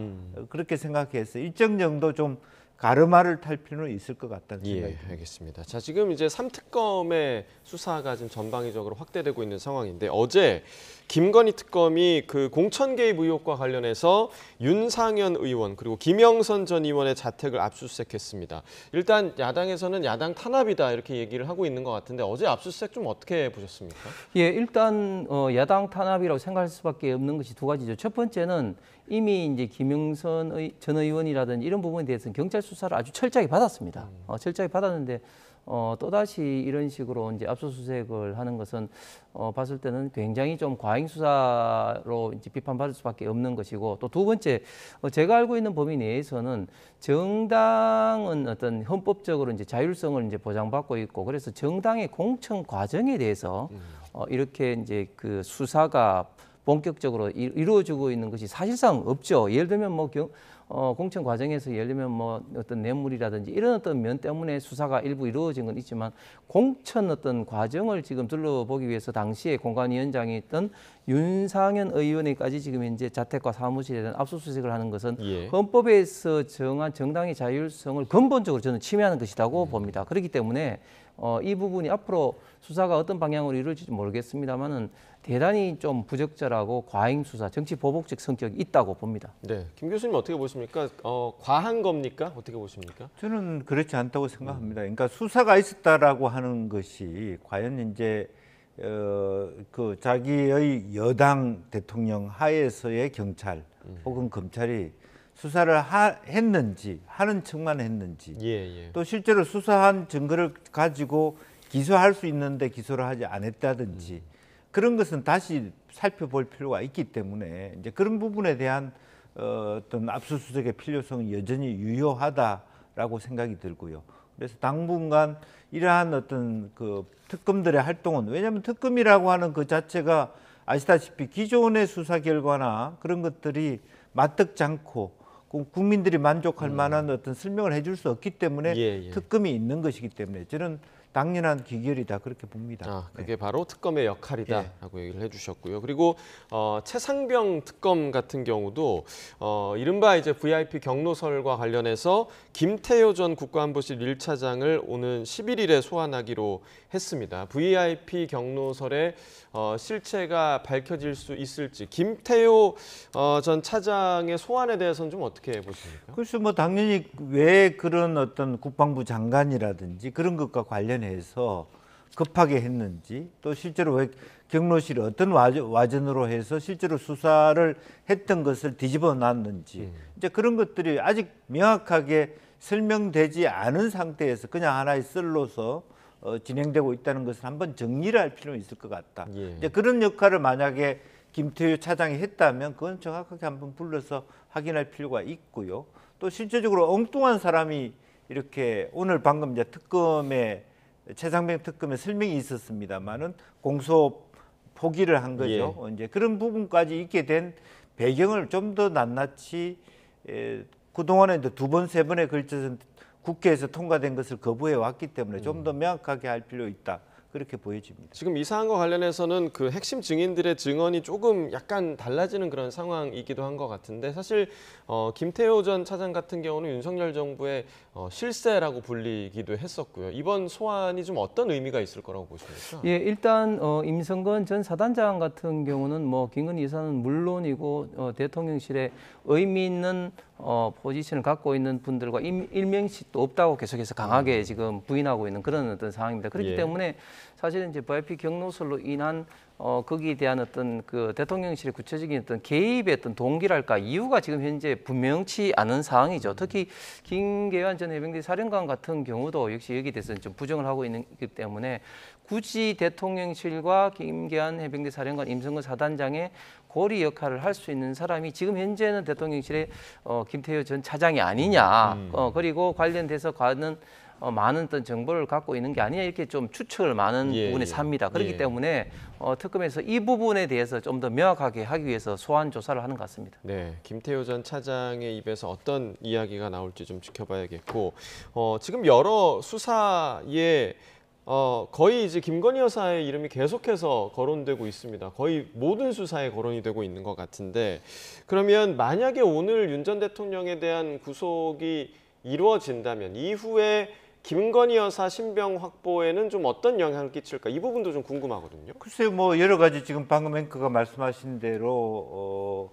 B: 그렇게 생각해서 일정 정도 좀 가르마를 탈 필요는 있을 것 같다는 생각이 듭니다.
A: 알겠습니다. 자, 지금 이제 3특검의 수사가 지금 전방위적으로 확대되고 있는 상황인데, 어제 김건희 특검이 그 공천 개입 의혹과 관련해서 윤상현 의원 그리고 김영선 전 의원의 자택을 압수수색했습니다. 일단 야당에서는 야당 탄압이다 이렇게 얘기를 하고 있는 것 같은데, 어제 압수수색 좀 어떻게 보셨습니까?
C: 일단 야당 탄압이라고 생각할 수밖에 없는 것이 두 가지죠. 첫 번째는 이미 이제 김영선 전 의원이라든지 이런 부분에 대해서는 경찰 수사를 아주 철저하게 받았습니다. 철저하게 받았는데 또다시 이런 식으로 이제 압수수색을 하는 것은 봤을 때는 굉장히 좀 과잉 수사로 이제 비판받을 수밖에 없는 것이고, 또 두 번째, 제가 알고 있는 범위 내에서는 정당은 어떤 헌법적으로 이제 자율성을 이제 보장받고 있고, 그래서 정당의 공천 과정에 대해서 이렇게 이제 그 수사가 본격적으로 이루어지고 있는 것이 사실상 없죠. 예를 들면 뭐 공천 과정에서 예를 들면 뭐 어떤 뇌물이라든지 이런 어떤 면 때문에 수사가 일부 이루어진 건 있지만, 공천 어떤 과정을 지금 둘러보기 위해서 당시에 공관위원장이었던 윤상현 의원에까지 지금 현재 자택과 사무실에 대한 압수수색을 하는 것은 헌법에서 정한 정당의 자율성을 근본적으로 저는 침해하는 것이라고 봅니다. 그렇기 때문에 이 부분이 앞으로 수사가 어떤 방향으로 이루어질지 모르겠습니다만은 대단히 좀 부적절하고 과잉 수사, 정치 보복적 성격이 있다고 봅니다.
A: 네, 김 교수님 어떻게 보십니까? 과한 겁니까? 어떻게 보십니까?
B: 저는 그렇지 않다고 생각합니다. 그러니까 수사가 있었다라고 하는 것이 과연 이제 그 자기의 여당 대통령 하에서의 경찰 혹은 검찰이 수사를 했는지, 하는 척만 했는지, 또 실제로 수사한 증거를 가지고 기소할 수 있는데 기소를 하지 않았다든지, 그런 것은 다시 살펴볼 필요가 있기 때문에 이제 그런 부분에 대한 어떤 압수수색의 필요성은 여전히 유효하다라고 생각이 들고요. 그래서 당분간 이러한 어떤 그 특검들의 활동은, 왜냐하면 특검이라고 하는 그 자체가 아시다시피 기존의 수사 결과나 그런 것들이 맞득지 않고 국민들이 만족할 만한 어떤 설명을 해줄 수 없기 때문에 특검이 있는 것이기 때문에 저는 당연한 귀결이다 그렇게 봅니다.
A: 그게 바로 특검의 역할이다라고 얘기를 해주셨고요. 그리고 최상병 특검 같은 경우도 이른바 이제 VIP 경로설과 관련해서 김태효 전 국가안보실 1차장을 오는 11일에 소환하기로 했습니다. VIP 경로설의 실체가 밝혀질 수 있을지, 김태효 전 차장의 소환에 대해서는 좀 어떻게 보십니까?
B: 그래서 뭐 당연히 왜 그런 어떤 국방부 장관이라든지 그런 것과 관련해서 급하게 했는지, 또 실제로 왜 경로실이 어떤 와전으로 해서 실제로 수사를 했던 것을 뒤집어 놨는지, 이제 그런 것들이 아직 명확하게 설명되지 않은 상태에서 그냥 하나의 썰로서 진행되고 있다는 것을 한번 정리를 할 필요는 있을 것 같다. 이제 그런 역할을 만약에 김태효 차장이 했다면 그건 정확하게 한번 불러서 확인할 필요가 있고요. 또 실제적으로 엉뚱한 사람이 이렇게 오늘 방금 이제 특검에 최상병 특검에 설명이 있었습니다만은 공소 포기를 한 거죠. 이제 그런 부분까지 있게 된 배경을 좀 더 낱낱이 그동안에 두 번, 세 번에 걸쳐서 국회에서 통과된 것을 거부해 왔기 때문에 좀 더 명확하게 할 필요 있다. 그렇게 보여집니다.
A: 지금 이 사안과 관련해서는 그 핵심 증인들의 증언이 조금 약간 달라지는 그런 상황이기도 한 것 같은데, 사실 김태효 전 차장 같은 경우는 윤석열 정부의 실세라고 불리기도 했었고요. 이번 소환이 좀 어떤 의미가 있을 거라고 보십니까?
C: 예, 일단 임성근 전 사단장 같은 경우는 뭐 김건희 여사는 물론이고 대통령실에 의미 있는 포지션을 갖고 있는 분들과 일명씩도 없다고 계속해서 강하게 지금 부인하고 있는 그런 어떤 상황입니다. 그렇기 때문에 사실은 이제 VIP 경로설로 인한 거기에 대한 어떤 그 대통령실의 구체적인 어떤 개입의 어떤 동기랄까 이유가 지금 현재 분명치 않은 상황이죠. 특히 김계환 전 해병대 사령관 같은 경우도 역시 여기에 대해서는 좀 부정을 하고 있기 때문에 굳이 대통령실과 김계환 해병대 사령관, 임성근 사단장의 고리 역할을 할 수 있는 사람이 지금 현재는 대통령실의 김태효 전 차장이 아니냐, 그리고 관련돼서 많은 어떤 정보를 갖고 있는 게 아니냐, 이렇게 좀 추측을 많은 부분에 삽니다. 그렇기 때문에 특검에서 이 부분에 대해서 좀 더 명확하게 하기 위해서 소환 조사를 하는 것 같습니다.
A: 네, 김태효 전 차장의 입에서 어떤 이야기가 나올지 좀 지켜봐야겠고, 지금 여러 수사에 거의 이제 김건희 여사의 이름이 계속해서 거론되고 있습니다. 거의 모든 수사에 거론이 되고 있는 것 같은데, 그러면 만약에 오늘 윤 전 대통령에 대한 구속이 이루어진다면 이후에 김건희 여사 신병 확보에는 좀 어떤 영향을 끼칠까? 이 부분도 좀 궁금하거든요.
B: 글쎄요, 뭐 여러 가지 지금 방금 앵커가 말씀하신 대로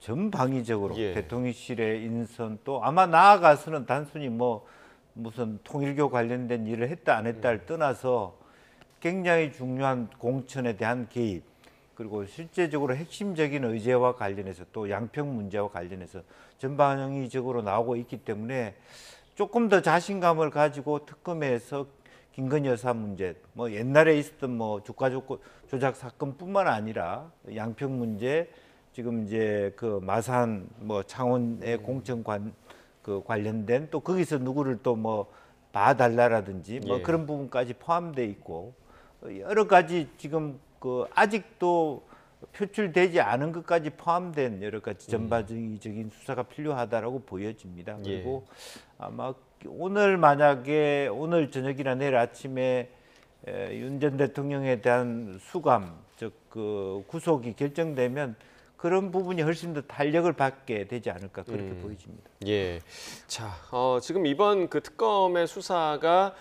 B: 전방위적으로 대통령실의 인선, 또 아마 나아가서는 단순히 뭐 무슨 통일교 관련된 일을 했다 안 했다를 떠나서 굉장히 중요한 공천에 대한 개입, 그리고 실제적으로 핵심적인 의제와 관련해서 또 양평 문제와 관련해서 전방위적으로 나오고 있기 때문에 조금 더 자신감을 가지고 특검에서 김건희 여사 문제, 뭐 옛날에 있었던 뭐 주가 조작 사건뿐만 아니라 양평 문제, 지금 이제 그 마산 뭐 창원의 공천 관련된 또 거기서 누구를 또 뭐 봐달라라든지 뭐 그런 부분까지 포함돼 있고 여러 가지 지금 그 아직도 표출되지 않은 것까지 포함된 여러 가지 전반적인 수사가 필요하다라고 보여집니다. 그리고 아마 오늘 만약에 오늘 저녁이나 내일 아침에 윤 전 대통령에 대한 수감, 즉 그 구속이 결정되면 그런 부분이 훨씬 더 탄력을 받게 되지 않을까 그렇게 보여집니다.
A: 예. 자, 지금 이번 그 특검의 수사가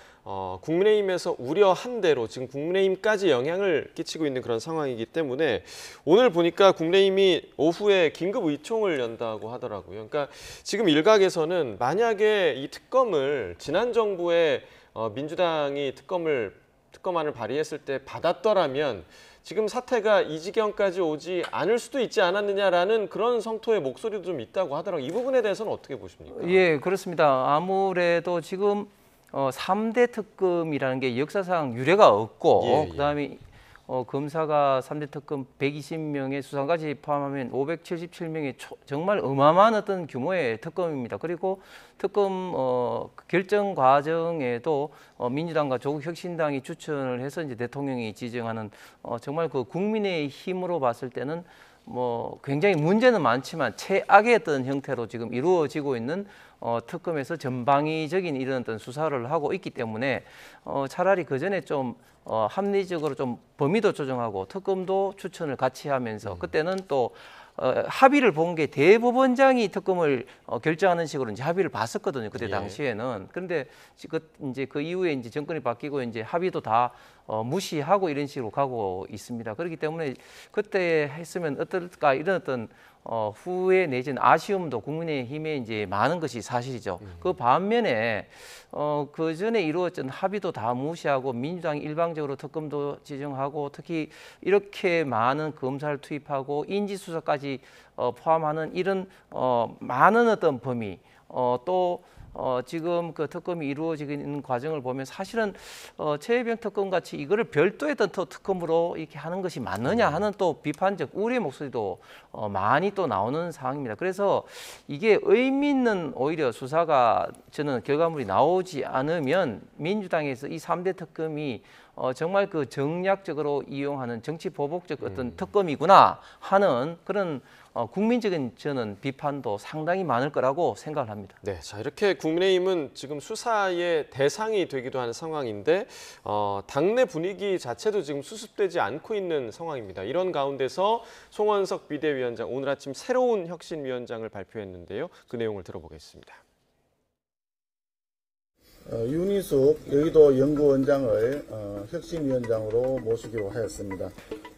A: 국민의힘에서 우려한 대로 지금 국민의힘까지 영향을 끼치고 있는 그런 상황이기 때문에 오늘 보니까 국민의힘이 오후에 긴급 의총을 연다고 하더라고요. 그러니까 지금 일각에서는 만약에 이 특검을 지난 정부에 민주당이 특검안을 발의했을 때 받았더라면 지금 사태가 이 지경까지 오지 않을 수도 있지 않았느냐라는 그런 성토의 목소리도 좀 있다고 하더라고요. 이 부분에 대해서는 어떻게 보십니까?
C: 예, 그렇습니다. 아무래도 지금 3대 특검이라는 게 역사상 유례가 없고 그다음에 검사가 3대 특검 120명의 수사까지 포함하면 577명의 정말 어마어마한 어떤 규모의 특검입니다. 그리고 특검 결정 과정에도 민주당과 조국혁신당이 추천을 해서 이제 대통령이 지정하는 정말 그 국민의 힘으로 봤을 때는 뭐 굉장히 문제는 많지만 최악의 어떤 형태로 지금 이루어지고 있는 특검에서 전방위적인 이런 어떤 수사를 하고 있기 때문에 차라리 그 전에 좀 합리적으로 좀 범위도 조정하고 특검도 추천을 같이 하면서 그때는 또 합의를 본 게 대법원장이 특검을 결정하는 식으로 이제 합의를 봤었거든요. 그때 당시에는. 그런데 이제 그 이후에 이제 정권이 바뀌고 이제 합의도 다 무시하고 이런 식으로 가고 있습니다. 그렇기 때문에 그때 했으면 어떨까 이런 어떤 후회 내지는 아쉬움도 국민의힘에 이제 많은 것이 사실이죠. 그 반면에 그 전에 이루어진 합의도 다 무시하고 민주당이 일방적으로 특검도 지정하고 특히 이렇게 많은 검사를 투입하고 인지수사까지 포함하는 이런 많은 어떤 범위 또 지금 그 특검이 이루어지고 있는 과정을 보면 사실은 최혜병 특검 같이 이거를 별도의 어떤 특검으로 이렇게 하는 것이 맞느냐 하는 또 비판적 우려의 목소리도 많이 또 나오는 상황입니다. 그래서 이게 의미 있는 오히려 수사가 저는 결과물이 나오지 않으면 민주당에서 이 3대 특검이 정말 그 정략적으로 이용하는 정치 보복적 어떤 특검이구나 하는 그런 국민적인 저는 비판도 상당히 많을 거라고 생각을 합니다.
A: 네, 자 이렇게 국민의힘은 지금 수사의 대상이 되기도 하는 상황인데 당내 분위기 자체도 지금 수습되지 않고 있는 상황입니다. 이런 가운데서 송원석 비대위원장 오늘 아침 새로운 혁신위원장을 발표했는데요. 그 내용을 들어보겠습니다.
H: 윤희숙 여의도 연구원장을 혁신위원장으로 모시기로 하였습니다.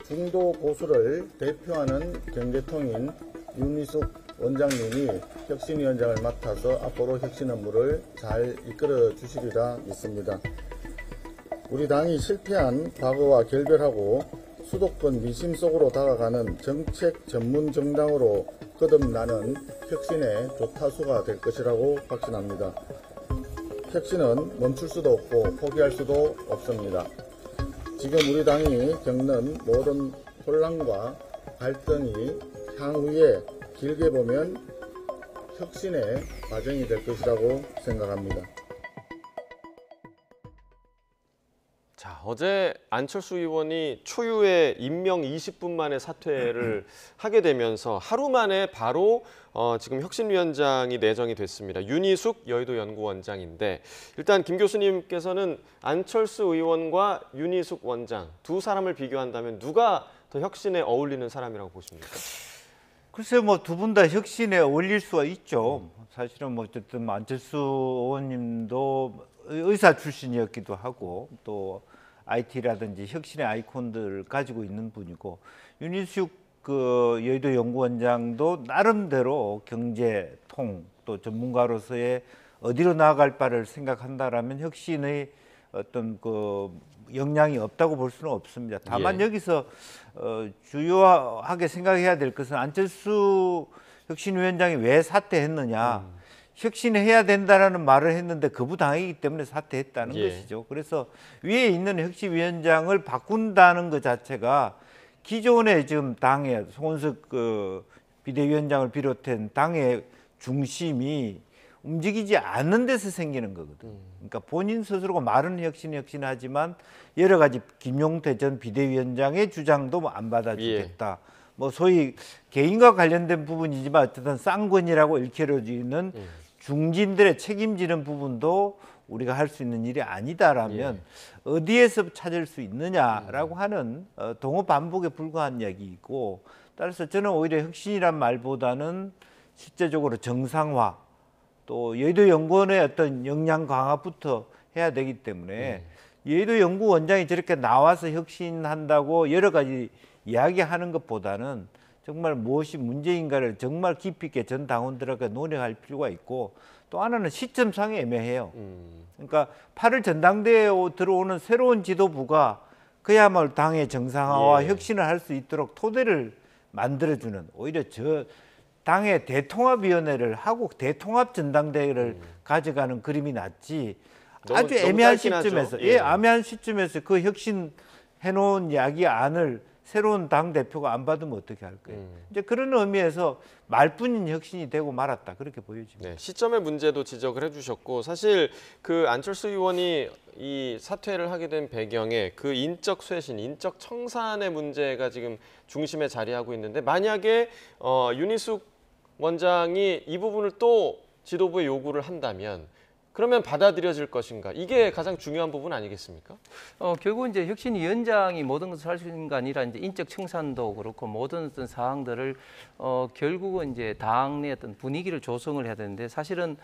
H: 중도 보수를 대표하는 경제통인 윤희숙 원장님이 혁신위원장을 맡아서 앞으로 혁신 업무를 잘 이끌어 주시리라 믿습니다. 우리 당이 실패한 과거와 결별하고 수도권 민심 속으로 다가가는 정책 전문 정당으로 거듭나는 혁신의 조타수가 될 것이라고 확신합니다. 혁신은 멈출 수도 없고 포기할 수도 없습니다. 지금 우리 당이 겪는 모든 혼란과 갈등이 향후에 길게 보면 혁신의 과정이 될 것이라고 생각합니다.
A: 자, 어제 안철수 의원이 초유의 임명 20분 만에 사퇴를 하게 되면서 하루 만에 바로 지금 혁신위원장이 내정이 됐습니다. 윤희숙 여의도 연구원장인데 일단 김 교수님께서는 안철수 의원과 윤희숙 원장 두 사람을 비교한다면 누가 더 혁신에 어울리는 사람이라고 보십니까?
B: 글쎄요, 뭐 두 분 다 혁신에 어울릴 수가 있죠. 사실은 뭐 어쨌든 안철수 의원님도 의사 출신이었기도 하고 또 IT라든지 혁신의 아이콘들을 가지고 있는 분이고 윤희숙 그 여의도 연구원장도 나름대로 경제, 통, 또 전문가로서의 어디로 나아갈 바를 생각한다라면 혁신의 어떤 그 역량이 없다고 볼 수는 없습니다. 다만 여기서 주요하게 생각해야 될 것은 안철수 혁신위원장이 왜 사퇴했느냐. 혁신해야 된다라는 말을 했는데 거부당했기 때문에 사퇴했다는
A: 예.
B: 것이죠. 그래서 위에 있는 혁신위원장을 바꾼다는 것 자체가 기존의 지금 당의 송원석 그 비대위원장을 비롯한 당의 중심이 움직이지 않는 데서 생기는 거거든. 그러니까 본인 스스로가 말은 혁신하지만 여러 가지 김용태 전 비대위원장의 주장도 안 받아주겠다. 뭐 소위 개인과 관련된 부분이지만 어쨌든 쌍권이라고 일컬어지는 중진들의 책임지는 부분도 우리가 할 수 있는 일이 아니다라면 어디에서 찾을 수 있느냐라고 하는 동호 반복에 불과한 이야기이고, 따라서 저는 오히려 혁신이란 말보다는 실제적으로 정상화, 또 여의도 연구원의 어떤 역량 강화부터 해야 되기 때문에 여의도 연구원장이 저렇게 나와서 혁신한다고 여러 가지 이야기하는 것보다는 정말 무엇이 문제인가를 정말 깊이 있게 전 당원들에게 논의할 필요가 있고, 또 하나는 시점상이 애매해요. 그러니까 8월 전당대회에 들어오는 새로운 지도부가 그야말로 당의 정상화와 혁신을 할 수 있도록 토대를 만들어주는, 오히려 저 당의 대통합위원회를 하고 대통합 전당대회를 가져가는 그림이 낫지. 아주 애매한 시점에서, 애매한 시점에서 그 혁신 해놓은 이야기 안을 새로운 당 대표가 안 받으면 어떻게 할 거예요? 이제 그런 의미에서 말뿐인 혁신이 되고 말았다, 그렇게 보여집니다.
A: 네, 시점의 문제도 지적을 해주셨고, 사실 그 안철수 의원이 이 사퇴를 하게 된 배경에 그 인적 쇄신, 인적 청산의 문제가 지금 중심에 자리하고 있는데, 만약에 윤희숙 원장이 이 부분을 또 지도부에 요구를 한다면 그러면 받아들여질 것인가? 이게 가장 중요한 부분 아니겠습니까?
C: 결국 이제 혁신위원장이 모든 것을 할 수 있는 게 아니라 이제 인적 청산도 그렇고 모든 어떤 사항들을 결국은 이제 당내 어떤 분위기를 조성을 해야 되는데, 사실은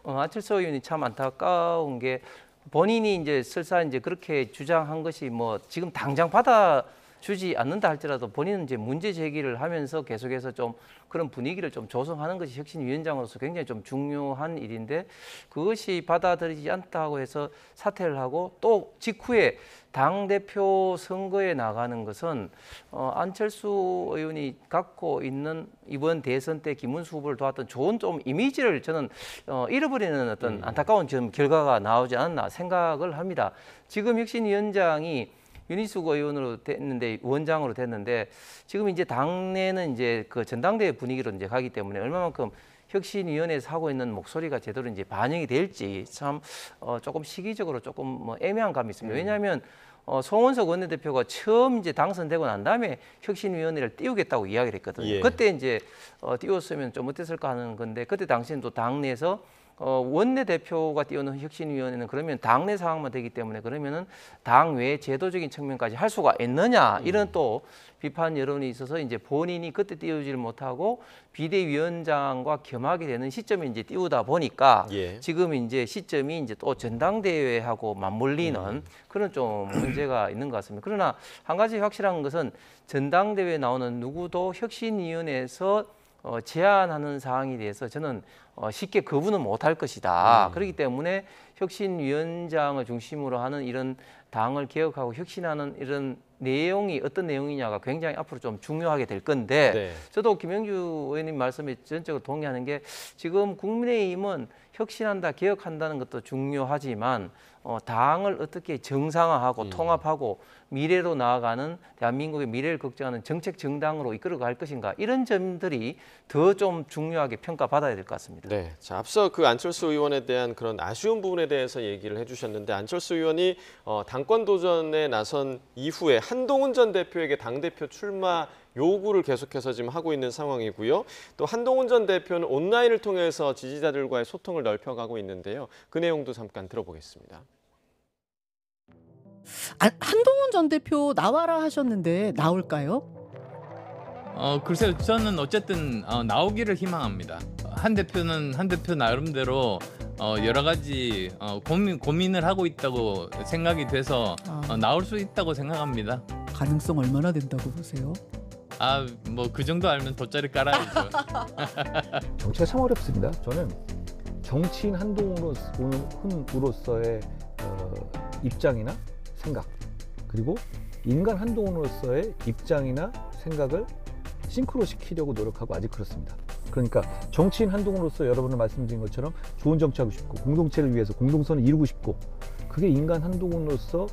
C: 안철수 의원이 참 안타까운 게 본인이 이제 설사 이제 그렇게 주장한 것이 뭐 지금 당장 받아주지 않는다 할지라도 본인은 이제 문제 제기를 하면서 계속해서 좀 그런 분위기를 좀 조성하는 것이 혁신위원장으로서 굉장히 좀 중요한 일인데, 그것이 받아들이지 않다고 해서 사퇴를 하고 또 직후에 당대표 선거에 나가는 것은 안철수 의원이 갖고 있는 이번 대선 때 김문수 후보를 도왔던 좋은 좀 이미지를 저는 잃어버리는 어떤 안타까운 좀 결과가 나오지 않았나 생각을 합니다. 지금 혁신위원장이 윤희숙 의원으로 됐는데, 원장으로 됐는데, 지금 이제 당내는 이제 그 전당대회 분위기로 이제 가기 때문에 얼마만큼 혁신위원회에서 하고 있는 목소리가 제대로 이제 반영이 될지 참 조금 시기적으로 조금 뭐 애매한 감이 있습니다. 왜냐하면 송원석 원내대표가 처음 이제 당선되고 난 다음에 혁신위원회를 띄우겠다고 이야기를 했거든요. 그때 이제 띄웠으면 좀 어땠을까 하는 건데, 그때 당시엔 또 당내에서 원내대표가 띄우는 혁신위원회는 그러면 당내 상황만 되기 때문에 그러면은 당 외 제도적인 측면까지 할 수가 있느냐, 이런 또 비판 여론이 있어서 이제 본인이 그때 띄우지를 못하고 비대위원장과 겸하게 되는 시점에 이제 띄우다 보니까 지금 이제 시점이 이제 또 전당대회하고 맞물리는 그런 좀 문제가 있는 것 같습니다. 그러나 한 가지 확실한 것은 전당대회에 나오는 누구도 혁신위원회에서 제안하는 사항에 대해서 저는 쉽게 거부는 못할 것이다. 그렇기 때문에 혁신위원장을 중심으로 하는 이런 당을 개혁하고 혁신하는 이런 내용이 어떤 내용이냐가 굉장히 앞으로 좀 중요하게 될 건데, 저도 김영주 의원님 말씀에 전적으로 동의하는 게, 지금 국민의힘은 혁신한다, 개혁한다는 것도 중요하지만 당을 어떻게 정상화하고 통합하고 미래로 나아가는, 대한민국의 미래를 걱정하는 정책 정당으로 이끌어갈 것인가, 이런 점들이 더 좀 중요하게 평가받아야 될 것 같습니다.
A: 네, 자, 앞서 그 안철수 의원에 대한 그런 아쉬운 부분에 대해서 얘기를 해주셨는데, 안철수 의원이 당권 도전에 나선 이후에 한동훈 전 대표에게 당대표 출마 요구를 계속해서 지금 하고 있는 상황이고요. 또 한동훈 전 대표는 온라인을 통해서 지지자들과의 소통을 넓혀가고 있는데요. 그 내용도 잠깐 들어보겠습니다.
I: 한동훈 전 대표 나와라 하셨는데 나올까요?
J: 글쎄요, 저는 어쨌든 나오기를 희망합니다. 한 대표는 한 대표 나름대로 여러 가지 고민을 하고 있다고 생각이 돼서 나올 수 있다고 생각합니다.
I: 가능성 얼마나 된다고 보세요?
J: 뭐 그 정도 알면 돗자리 깔아야죠.
K: 정치가 참 어렵습니다. 저는 정치인 한동훈으로서의 입장이나 생각, 그리고 인간 한동훈으로서의 입장이나 생각을 싱크로 시키려고 노력하고 아직 그렇습니다. 그러니까 정치인 한동훈으로서 여러분을 말씀드린 것처럼 좋은 정치하고 싶고 공동체를 위해서 공동선을 이루고 싶고 그게 인간 한동훈으로서의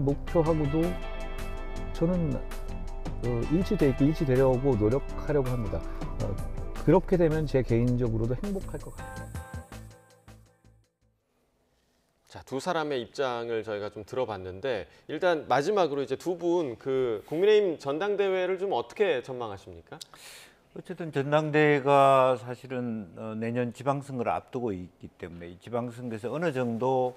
K: 목표하고도 저는 일치돼 있고 일치되려고 노력하려고 합니다. 그렇게 되면 제 개인적으로도 행복할 것 같아요.
A: 자, 두 사람의 입장을 저희가 좀 들어봤는데 일단 마지막으로 이제 두 분 그 국민의힘 전당대회를 좀 어떻게 전망하십니까?
B: 어쨌든 전당대회가 사실은 내년 지방선거를 앞두고 있기 때문에 이 지방선거에서 어느 정도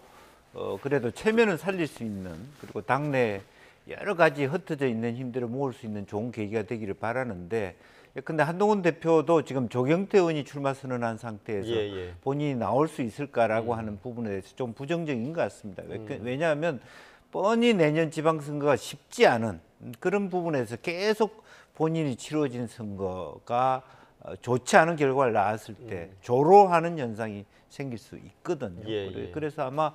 B: 그래도 체면을 살릴 수 있는 그리고 당내 여러 가지 흩어져 있는 힘들을 모을 수 있는 좋은 계기가 되기를 바라는데 근데 한동훈 대표도 지금 조경태 의원이 출마 선언한 상태에서 본인이 나올 수 있을까라고 하는 부분에 대해서 좀 부정적인 것 같습니다. 왜냐하면 뻔히 내년 지방선거가 쉽지 않은 그런 부분에서 계속 본인이 치러진 선거가 좋지 않은 결과를 낳았을 때 조로하는 현상이 생길 수 있거든요. 그래서 아마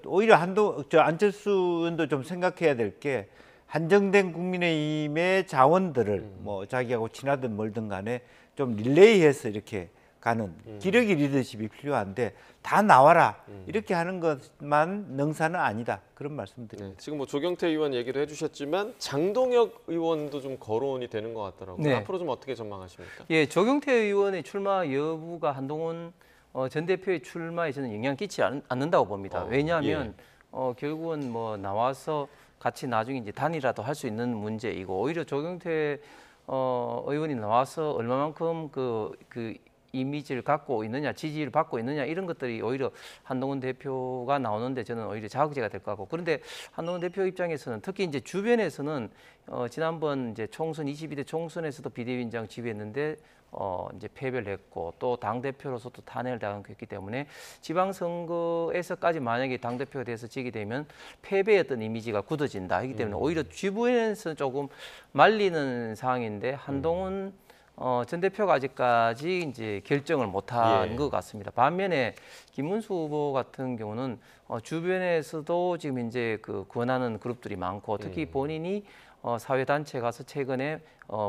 B: 오히려 안철수 의원도 좀 생각해야 될 게 한정된 국민의힘의 자원들을 뭐 자기하고 친하든 멀든 간에 좀 릴레이해서 이렇게 가는 기력의 리더십이 필요한데 다 나와라 이렇게 하는 것만 능사는 아니다 그런 말씀드립니다.
A: 지금 뭐 조경태 의원 얘기도 해주셨지만 장동혁 의원도 좀 거론이 되는 것 같더라고요.
C: 네.
A: 앞으로 좀 어떻게 전망하십니까?
C: 예, 조경태 의원의 출마 여부가 한동훈 전 대표의 출마에 저는 영향 끼치지 않는다고 봅니다. 왜냐하면 결국은 뭐 나와서 같이 나중에 이제 단일화도 할 수 있는 문제이고 오히려 조경태 의원이 나와서 얼마만큼 그 이미지를 갖고 있느냐, 지지를 받고 있느냐 이런 것들이 오히려 한동훈 대표가 나오는데 저는 오히려 자극제가 될 것 같고 그런데 한동훈 대표 입장에서는 특히 이제 주변에서는 지난번 이제 총선 22대 총선에서도 비대위원장 지휘했는데 이제 패배를 했고 또 당 대표로서도 탄핵을 당했기 때문에 지방선거에서까지 만약에 당 대표가 돼서 지게 되면 패배였던 이미지가 굳어진다 하기 때문에 오히려 주변에서 조금 말리는 상황인데 한동훈 전 대표가 아직까지 이제 결정을 못한 것 같습니다. 반면에 김문수 후보 같은 경우는 주변에서도 지금 이제 그 권하는 그룹들이 많고 특히 본인이 사회단체 가서 최근에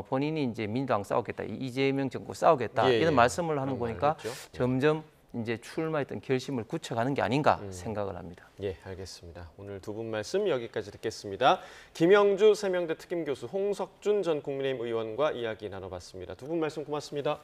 C: 본인이 이제 민주당 싸우겠다, 이재명 정부 싸우겠다 이런 말씀을 하는 거니까 점점 이제 출마했던 결심을 굳혀가는 게 아닌가 생각을 합니다.
A: 예, 알겠습니다. 오늘 두 분 말씀 여기까지 듣겠습니다. 김영주 세명대 특임교수, 홍석준 전 국민의힘 의원과 이야기 나눠봤습니다. 두 분 말씀 고맙습니다.